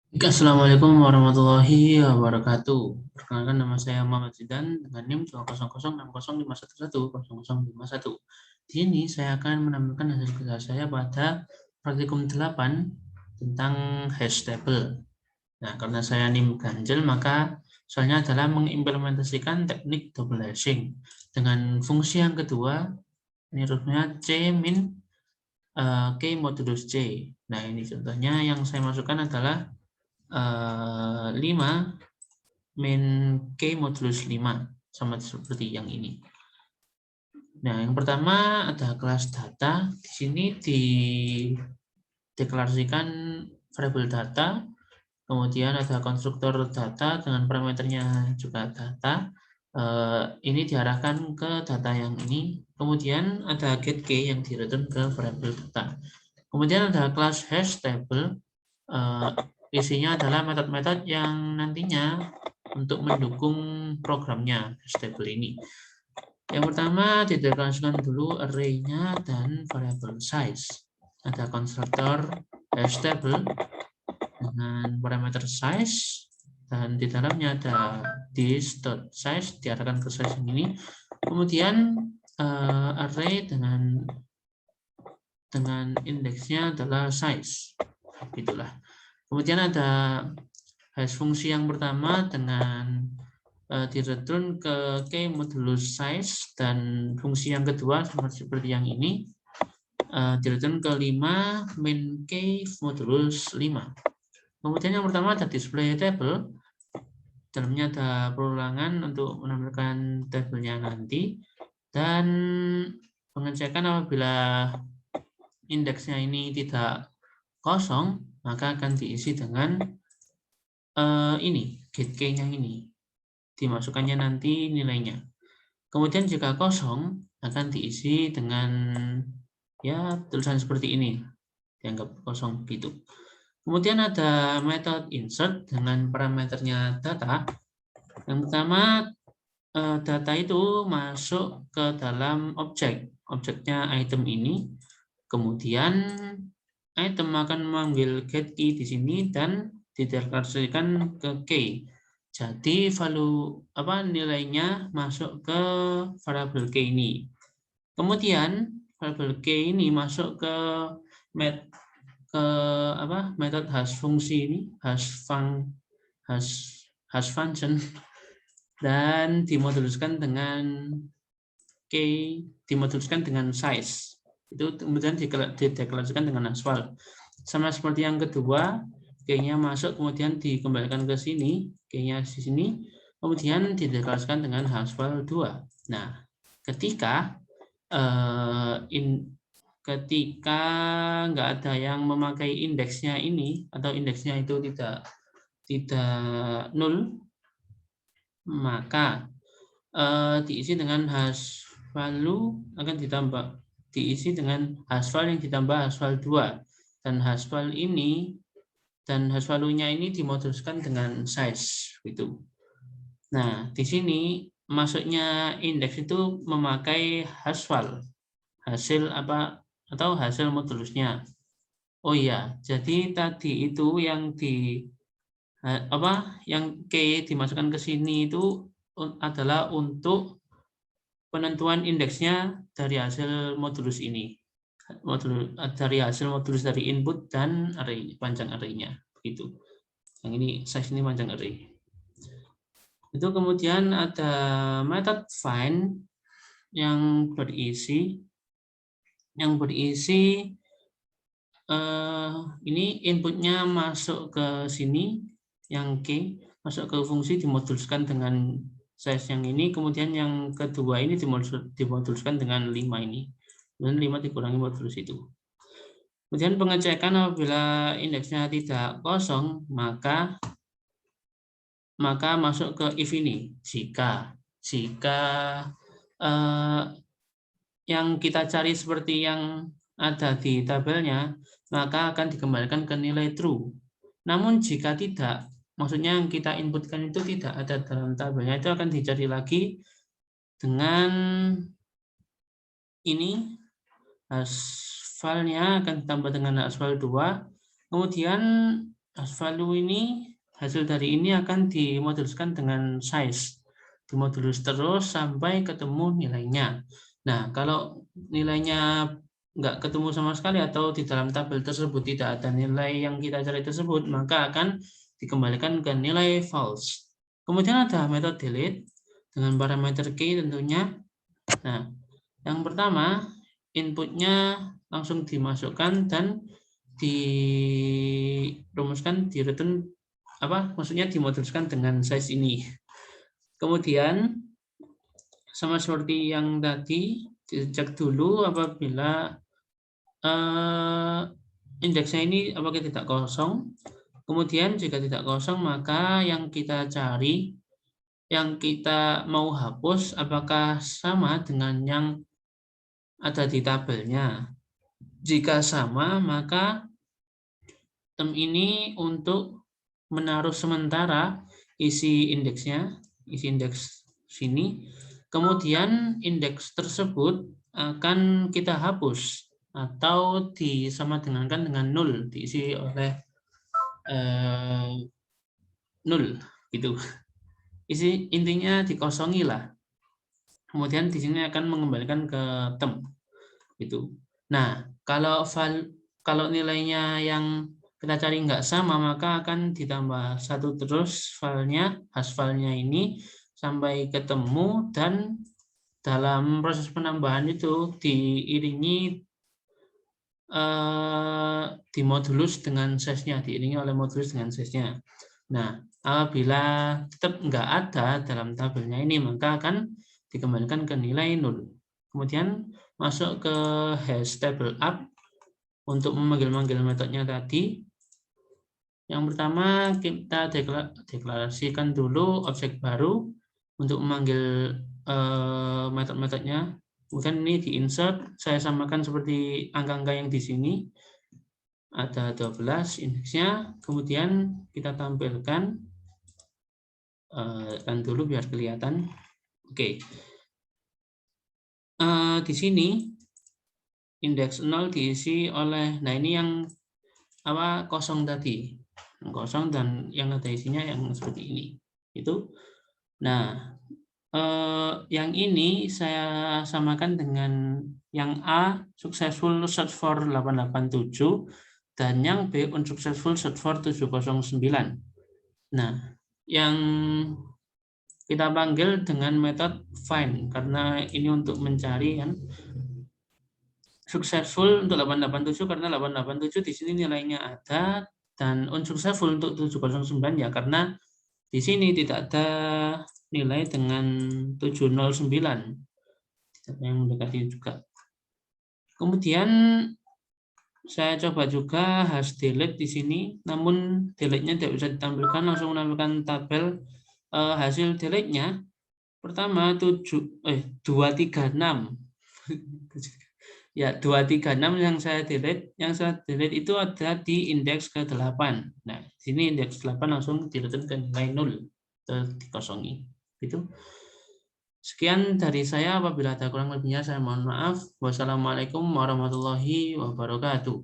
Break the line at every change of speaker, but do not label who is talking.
Assalamualaikum warahmatullahi wabarakatuh. Perkenalkan nama saya Muhammad Zidan dengan NIM 2006051110051. Di sini saya akan menampilkan hasil kerja saya pada praktikum 8 tentang hash table. Nah, karena saya NIM ganjil, maka soalnya adalah mengimplementasikan teknik double hashing dengan fungsi yang kedua, ini rutenya C min K modulus C. Nah, ini contohnya yang saya masukkan adalah 5 min K modulus 5 sama seperti yang ini. Nah, yang pertama ada kelas data. Di sini dideklarasikan variabel data, kemudian ada konstruktor data dengan parameternya juga data. Ini diarahkan ke data yang ini. Kemudian ada get K yang di-return ke variabel data. Kemudian ada kelas hash table. Isinya adalah metode-metode yang nantinya untuk mendukung programnya hash table ini. Yang pertama dideklarasikan dulu array-nya dan variable size. Ada konstruktor hash table dengan parameter size dan di dalamnya ada this.size diarahkan ke size ini. Kemudian array dengan indeksnya adalah size. Itulah. Kemudian ada hash fungsi yang pertama dengan di-return ke K modulus size dan fungsi yang kedua seperti yang ini di-return ke 5 min K modulus 5. Kemudian yang pertama ada display table. Dalamnya ada perulangan untuk menampilkan tabelnya nanti dan pengecekan apabila indeksnya ini tidak kosong maka akan diisi dengan ini get K-nya ini. Dimasukkannya nanti nilainya. Kemudian jika kosong akan diisi dengan ya tulisan seperti ini, dianggap kosong gitu. Kemudian ada metode insert dengan parameternya data. Yang pertama data itu masuk ke dalam objek, objeknya item ini. Kemudian item akan memanggil get key di sini dan dideklarasikan ke K. Jadi nilainya masuk ke variabel K ini. Kemudian variabel K ini masuk ke metode hash fungsi ini, hash function dan dimoduluskan dengan K, dimoduluskan dengan size. Itu kemudian dideklarasikan dengan asfal. Sama seperti yang kedua, K-nya masuk kemudian dikembalikan ke sini, K-nya di sini, kemudian dideklarasikan dengan asfal 2. Nah, ketika nggak ada yang memakai indeksnya ini atau indeksnya itu tidak nol, maka diisi dengan hash value akan diisi dengan hash value yang ditambah hash value 2 dan hash value ini dan hash value-nya ini dimoduluskan dengan size gitu. Nah, di sini masuknya indeks itu memakai hash value hasil atau hasil modulusnya. Oh iya, jadi tadi itu yang yang K dimasukkan ke sini itu adalah untuk penentuan indeksnya dari hasil modulus ini. Dari hasil modulus dari input dan array, panjang array-nya. Begitu. Yang ini size ini panjang array. Itu kemudian ada method find yang berisi ini inputnya masuk ke sini yang K masuk ke fungsi dimoduluskan dengan size yang ini, kemudian yang kedua ini dimoduluskan dengan 5 ini, dan 5 dikurangi modulus itu. Kemudian pengecekan apabila indeksnya tidak kosong maka masuk ke if ini jika yang kita cari seperti yang ada di tabelnya maka akan dikembalikan ke nilai true. Namun jika tidak, maksudnya yang kita inputkan itu tidak ada dalam tabelnya, itu akan dicari lagi dengan ini hash file-nya akan ditambah dengan hash file 2. Kemudian value ini, hasil dari ini akan dimoduluskan dengan size. Dimodulus terus sampai ketemu nilainya. Nah, kalau nilainya nggak ketemu sama sekali atau di dalam tabel tersebut tidak ada nilai yang kita cari tersebut, maka akan dikembalikan ke nilai false. Kemudian ada metode delete dengan parameter key tentunya. Nah, yang pertama inputnya langsung dimasukkan dan dirumuskan di return maksudnya dimoduluskan dengan size ini. Kemudian sama seperti yang tadi, dicek dulu apabila indeksnya ini apakah tidak kosong. Kemudian jika tidak kosong, maka yang kita cari, yang kita mau hapus apakah sama dengan yang ada di tabelnya. Jika sama, maka term ini untuk menaruh sementara isi indeksnya, isi indeks sini. Kemudian indeks tersebut akan kita hapus atau disamadengankan dengan 0, diisi oleh 0 gitu. Intinya dikosongi lah. Kemudian di sini akan mengembalikan ke term gitu. Nah, kalau nilainya yang kita cari nggak sama, maka akan ditambah 1 terus filenya, hash filenya ini sampai ketemu, dan dalam proses penambahan itu diiringi dimodulus dengan size-nya, diiringi oleh modulus dengan size-nya. Nah, apabila tetap nggak ada dalam tabelnya ini, maka akan dikembalikan ke nilai 0. Kemudian masuk ke hash table up untuk memanggil-manggil metodenya tadi. Yang pertama kita deklarasikan dulu objek baru untuk memanggil metode-metodenya. Kemudian ini di-insert, saya samakan seperti angka-angka yang di sini. Ada 12 indeksnya, kemudian kita tampilkan kan dulu biar kelihatan. Oke. Di sini indeks 0 diisi oleh, nah ini yang kosong tadi. Kosong dan yang ada isinya yang seperti ini. Itu. Nah, yang ini saya samakan dengan yang A, successful search for 887, dan yang B, unsuccessful search for 709. Nah, yang kita panggil dengan metode find, karena ini untuk mencari kan. Successful untuk 887 karena 887 di sini nilainya ada, dan unsuccessful untuk 709 ya karena di sini tidak ada nilai dengan 709. Tidak yang mendekati juga. Kemudian saya coba juga hash delete di sini, namun delete-nya tidak bisa ditampilkan, langsung menampilkan tabel hasil delete-nya. Pertama 236. Ya, 236 yang saya delete itu ada di indeks ke-8. Nah, sini indeks 8 langsung di-return ke nilai 0, dikosongi. Gitu. Sekian dari saya, apabila ada kurang lebihnya saya mohon maaf. Wassalamualaikum warahmatullahi wabarakatuh.